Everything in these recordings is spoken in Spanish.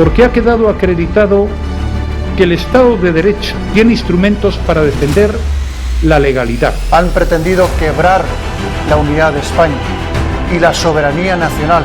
porque ha quedado acreditado que el Estado de Derecho tiene instrumentos para defender la legalidad. Han pretendido quebrar la unidad de España y la soberanía nacional.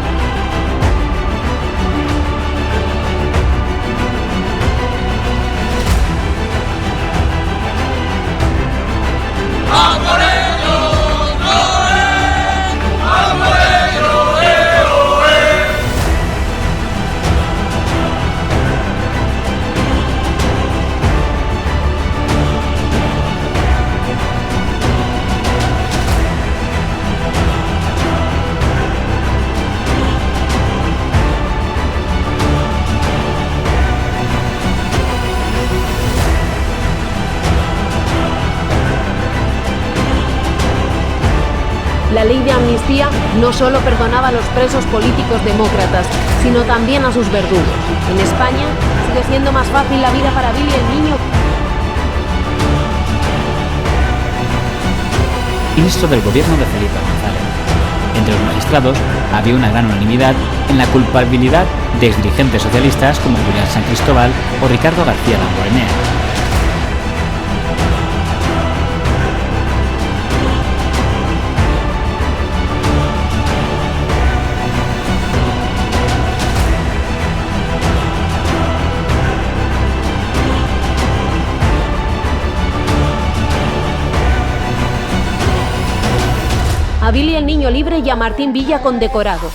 La ley de amnistía no solo perdonaba a los presos políticos demócratas, sino también a sus verdugos. En España sigue siendo más fácil la vida para Billy el Niño. Ministro del gobierno de Felipe González. Entre los magistrados había una gran unanimidad en la culpabilidad de exdirigentes socialistas como Julián San Cristóbal o Ricardo García Damborenea. A Billy el Niño libre y a Martín Villa condecorado.